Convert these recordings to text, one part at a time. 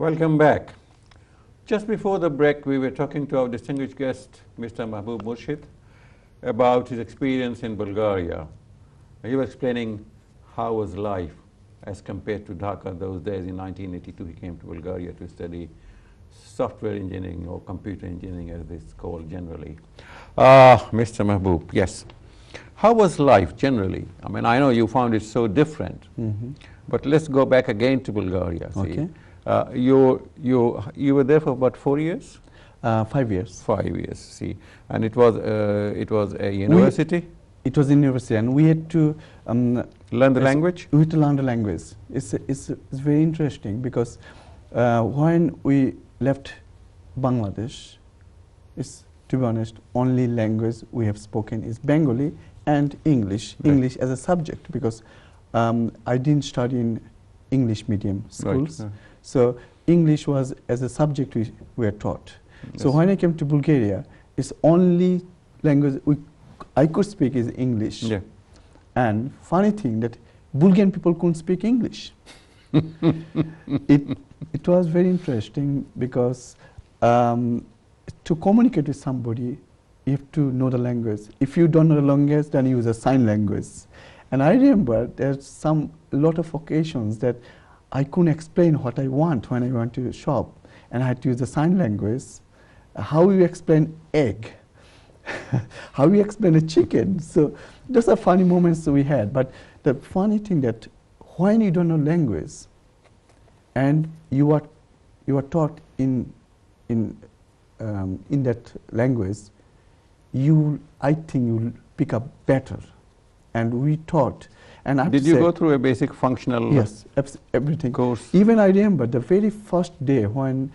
Welcome back. Just before the break, we were talking to our distinguished guest, Mr. Mahbub Musrshed, about his experience in Bulgaria. He was explaining how was life as compared to Dhaka those days. In 1982, he came to Bulgaria to study software engineering or computer engineering, as it's called generally. Mr. Mahbub, yes. How was life generally? I mean, I know you found it so different, but let's go back again to Bulgaria. Okay. You were there for about 4 years? 5 years. 5 years. See, and it was a university. It was a university, and we had to learn the language. We had to learn the language. It's very interesting because when we left Bangladesh, it's, to be honest, only language we have spoken is Bengali and English. Right. English as a subject, because I didn't study in English medium schools. Right. So English was as a subject we were taught. Yes. So when I came to Bulgaria, it's only language I could speak is English. Yeah. And funny thing that Bulgarian people couldn't speak English. It was very interesting because to communicate with somebody, you have to know the language. If you don't know the language, then you use a sign language. And I remember there's a lot of occasions that I couldn't explain what I want when I went to the shop, and I had to use the sign language. How you explain egg? How you explain a chicken? So those are funny moments that we had. But the funny thing that when you don't know language, and you are taught in that language, I think you'll pick up better. And we taught. And did you go through a basic functional? Yes, everything. Course. Even I remember the very first day when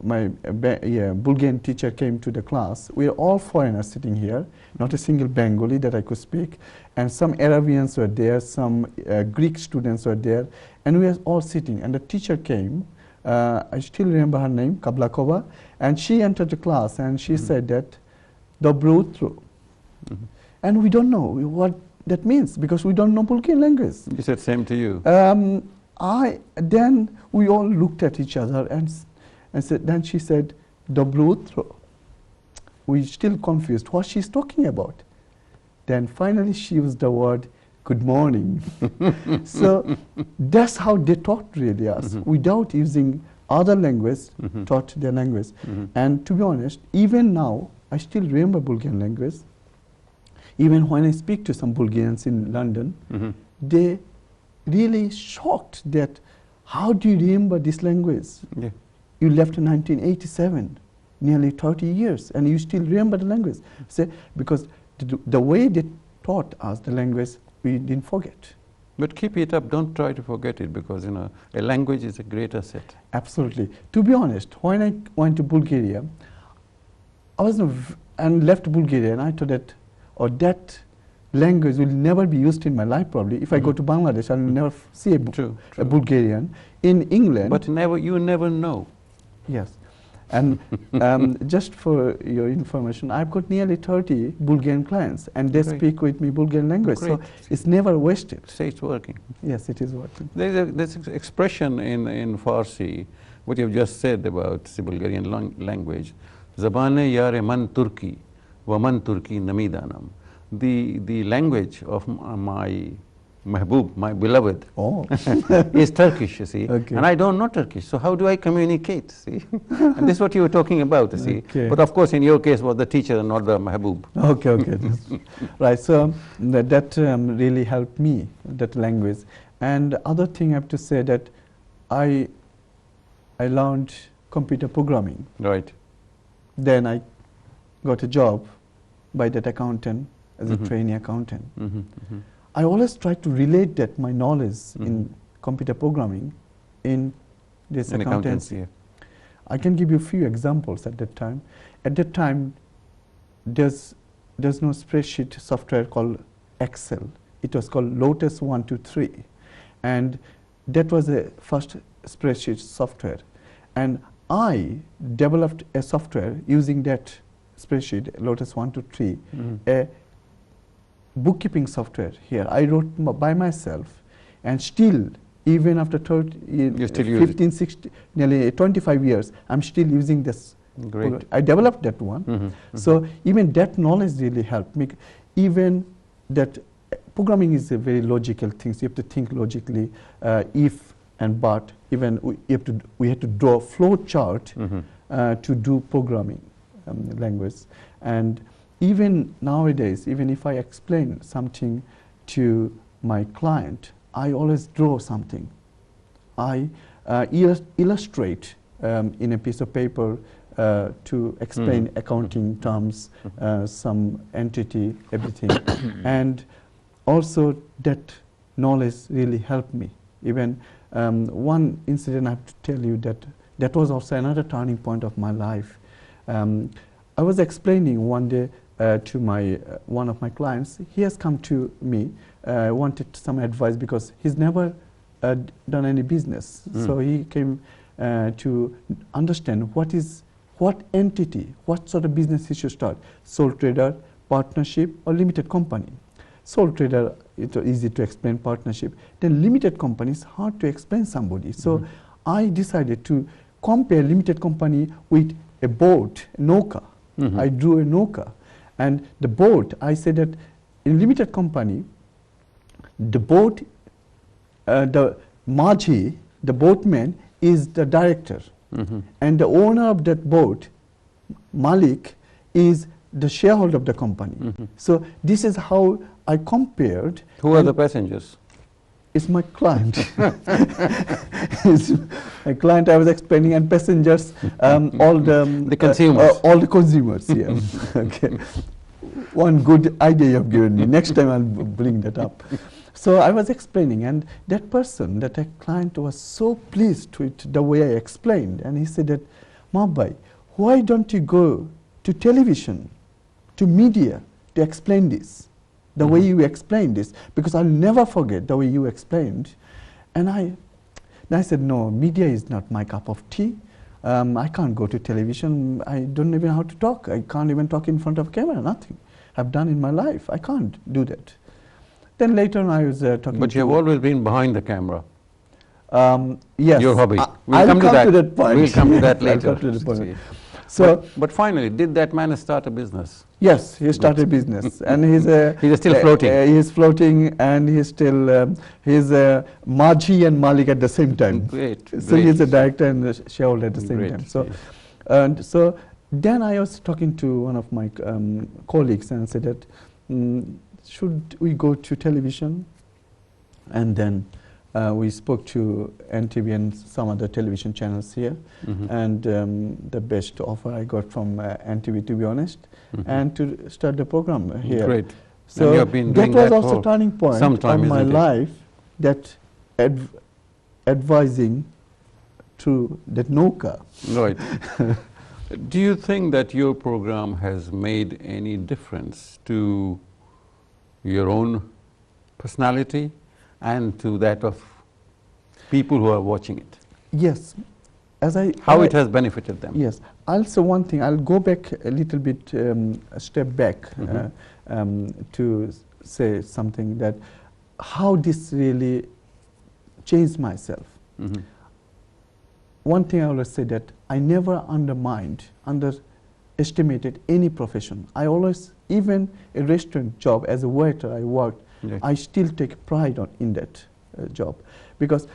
my Bulgarian teacher came to the class. We were all foreigners sitting here, not a single Bengali that I could speak, and some Arabians were there, some Greek students were there, and we were all sitting. And the teacher came. I still remember her name, Kablakova, and she entered the class and she said that Dobro utro, and we don't know what that means because we don't know Bulgarian language. You said same to you. Then we all looked at each other and said. Then she said, "Dobro utro." We still confused what she's talking about. Then finally she used the word "good morning." So that's how they taught really us, without using other language, taught their language. And to be honest, even now I still remember Bulgarian language. Even when I speak to some Bulgarians in London, they really shocked that, how do you remember this language? Yeah. You left in 1987, nearly 30 years, and you still remember the language. Because the way they taught us the language, we didn't forget. But keep it up, don't try to forget it, because a language is a great asset. Absolutely. To be honest, when I went to Bulgaria, and left Bulgaria, and I thought that, that language will never be used in my life probably. If I go to Bangladesh, I'll never see a Bulgarian. In England... But you never know. Yes. And just for your information, I've got nearly 30 Bulgarian clients, and they speak with me Bulgarian language. Great. So it's never wasted. Say it's working. Yes, it is working. There's an expression in Farsi, what you've just said about the Bulgarian language, Zabane yare man Turki, wa man Turki namidanam. The language of my Mahbub, my beloved, is Turkish, you see. Okay. And I don't know Turkish, so how do I communicate, see? And this is what you were talking about, you see. Okay. But of course, in your case, was the teacher and not the Mahbub. Okay. Right, so that really helped me, that language. And the other thing I have to say that I learned computer programming. Right. Then I got a job by that accountant as a trainee accountant. I always try to relate that my knowledge in computer programming in this accountancy. Yeah. I can give you a few examples at that time. At that time, there's no spreadsheet software called Excel. It was called Lotus 123. And that was the first spreadsheet software. And I developed a software using that spreadsheet, Lotus 123, a bookkeeping software here. I wrote by myself, and still Even after 30, You still use 15, 16, nearly 25 years, I'm still using this. Great. I developed that one. So even that knowledge really helped me. Even that programming is a very logical thing. So you have to think logically, if and but. Even we had to draw a flow chart to do programming language. And even nowadays, even if I explain something to my client, I always draw something. I illustrate in a piece of paper to explain accounting terms, some entity, everything. And also that knowledge really helped me. Even one incident I have to tell you that was also another turning point of my life. I was explaining one day to one of my clients. He has come to me, wanted some advice because he's never done any business. So he came to understand what entity, what sort of business he should start. Sole trader, partnership, or limited company. Sole trader, it's easy to explain. Partnership. Then limited company is hard to explain somebody. So I decided to compare limited company with a boat, a Nauka. I drew a Nauka. And the boat, I said that in limited company, the boat, the Majhi, the boatman, is the director. And the owner of that boat, Malik, is the shareholder of the company. So this is how I compared. Who are the passengers? It's my client. It's my client I was explaining, and passengers, all the consumers. All the consumers, yeah. Okay. One good idea you've given me. Next time I'll bring that up. So I was explaining, and that person, that client, was so pleased with the way I explained. And he said that, Mahbub, why don't you go to television, to media, to explain this? The way you explained this, because I'll never forget the way you explained. And I said, no, media is not my cup of tea. I can't go to television. I don't even know how to talk. I can't even talk in front of camera, nothing I've done in my life. I can't do that. Then later on I was talking But you have always been behind the camera. Yes. Your hobby. I'll come to that point. We'll come to that later. I'll come to the point. So, but finally, did that man start a business? Yes, he started a business, and he's still floating. He's floating, and he's still he's Majhi and Malik at the same time. Great. So he's a director and a shareholder at the same Great. time. So, and so then I was talking to one of my colleagues and said that should we go to television? And then we spoke to NTV and some other television channels here, and the best offer I got from NTV, to be honest, and to start the program here. Great. So you have been doing that was that also for turning point some time, of my isn't it? life, that advising to that Nauka. Right. Do you think that your program has made any difference to your own personality and to that of people who are watching it? Yes. How it has benefited them? Yes. Also one thing, I'll go back a little bit, a step back to say something that how this really changed myself. One thing I always say that I never underestimated any profession. I always, even a restaurant job as a waiter I worked, I still take pride in that job, because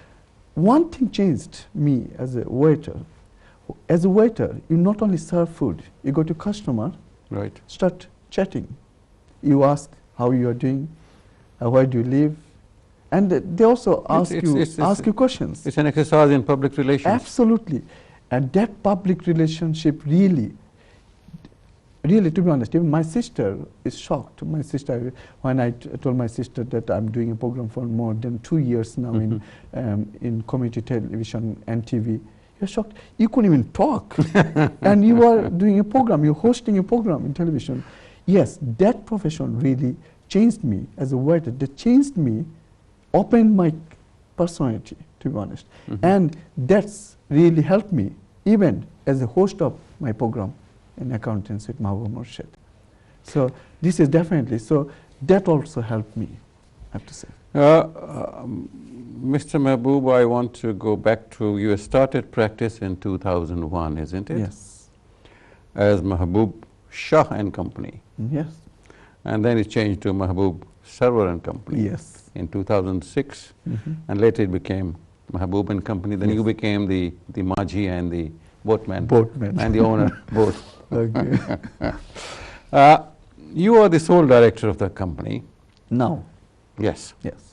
one thing changed me as a waiter. As a waiter, you not only serve food, you go to customer, start chatting. You ask how you are doing, where do you live, and they also ask you questions. It's an exercise in public relations. Absolutely, and that public relationship really, to be honest, even my sister is shocked. My sister, when I told my sister that I'm doing a program for more than 2 years now in community television and TV, you're shocked. You couldn't even talk, and you are doing a program. You're hosting a program in television. Yes, that profession really changed me as a waiter. That changed me, opened my personality, to be honest, and that's really helped me even as a host of my program in accountants with Mahbub Musrshed. So this is definitely, so that also helped me, I have to say. Mr. Mahbub, I want to go back to, you started practice in 2001, isn't it? Yes. As Mahbub Shah and Company. Yes. And then it changed to Mahbub Server and Company. Yes. In 2006. And later it became Mahbub and Company. Then you became the Maji and the boatman. Boatman. And the owner, both. Okay. You are the sole director of the company. Now. Yes. Yes.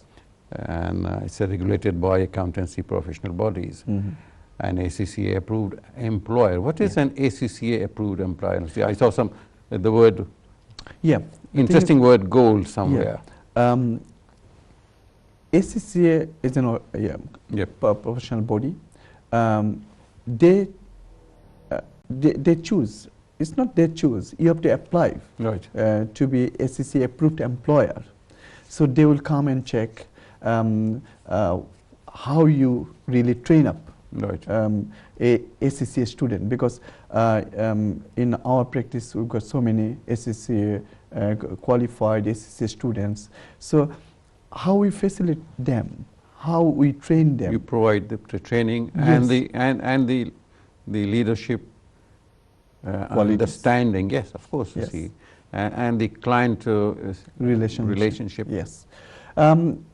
And it's regulated by accountancy professional bodies. An ACCA approved employer. What is an ACCA approved employer? See, I saw the word, interesting word, gold somewhere. ACCA is an professional body. They choose. It's not they choose. You have to apply to be ACCA approved employer. So they will come and check how you really train up a ACCA student, because in our practice we've got so many ACCA qualified ACCA students. So how we facilitate them, how we train them. You provide the training and the leadership understanding. Yes, of course. You see, and the client relationship. Yes.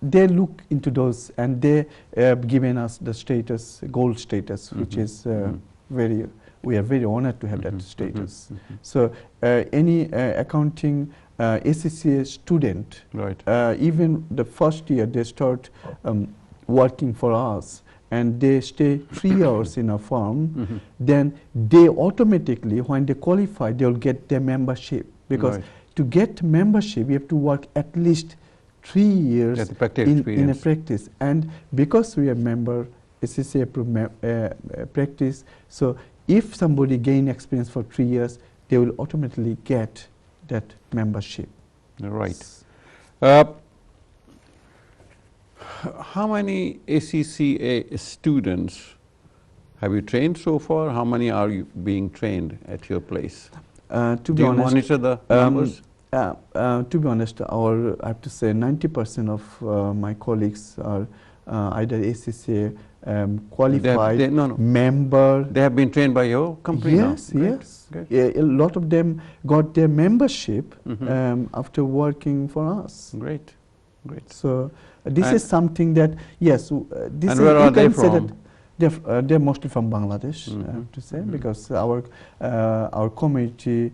They look into those, and they have given us the status, gold status, which is we are very honored to have that status. So any accounting ACCA student, even the first year they start working for us, and they stay 3 hours in a firm, then they automatically, when they qualify, they'll get their membership. Because to get membership, you have to work at least 3 years in a practice. And because we are member ACCA approved practice, so if somebody gain experience for 3 years, they will automatically get that membership. Right. How many ACCA students have you trained so far? How many are you being trained at your place? To be honest, monitor the numbers? To be honest, I have to say 90% of my colleagues are either ACCA qualified member. They have been trained by your company now? Yes. A lot of them got their membership after working for us. Great. So this is something that, this and where are they from? They're mostly from Bangladesh, I have to say, because our community,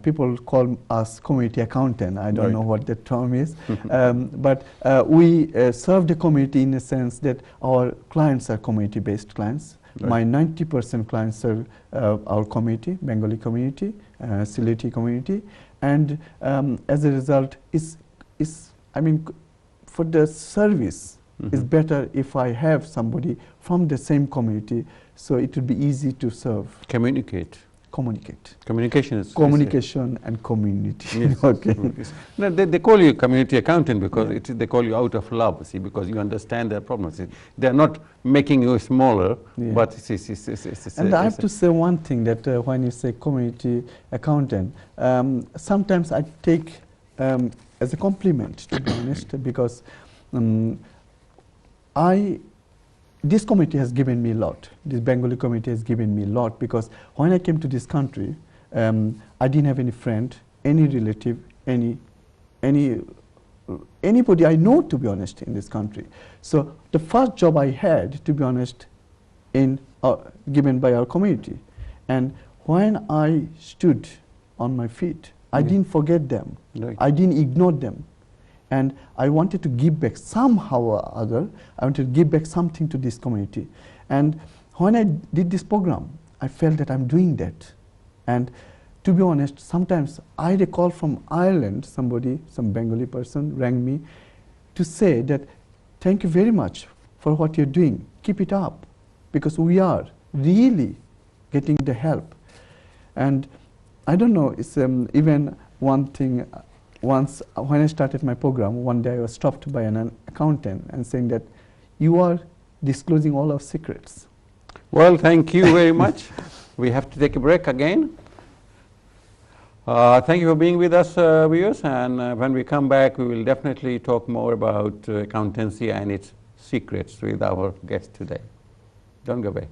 people call us community accountant. I don't know what the term is, but we serve the community in a sense that our clients are community-based clients. My 90% clients serve our community, Bengali community, Sylheti community, and as a result, for the service, it's better if I have somebody from the same community, so it would be easy to serve. Communicate. Communication is and community. Yes. Okay. No, they call you community accountant because they call you out of love, see, because you understand their problems. They're not making you smaller, but it's and I have to say one thing, that when you say community accountant, sometimes I take as a compliment, to be honest, because this community has given me a lot. This Bengali community has given me a lot, because when I came to this country, I didn't have any friend, any relative, anybody I know, to be honest, in this country. So the first job I had, to be honest, given by our community. And when I stood on my feet, I didn't forget them. I didn't ignore them. And I wanted to give back somehow or other. I wanted to give back something to this community. And when I did this program, I felt that I'm doing that. And to be honest, sometimes I had a call from Ireland, some Bengali person rang me to say that, thank you very much for what you're doing. Keep it up, because we are really getting the help. And I don't know, it's even one thing. Once, when I started my program, one day I was stopped by an accountant and saying that you are disclosing all our secrets. Well, thank you very much. We have to take a break again. Thank you for being with us, viewers. And when we come back, we will definitely talk more about accountancy and its secrets with our guest today. Don't go away.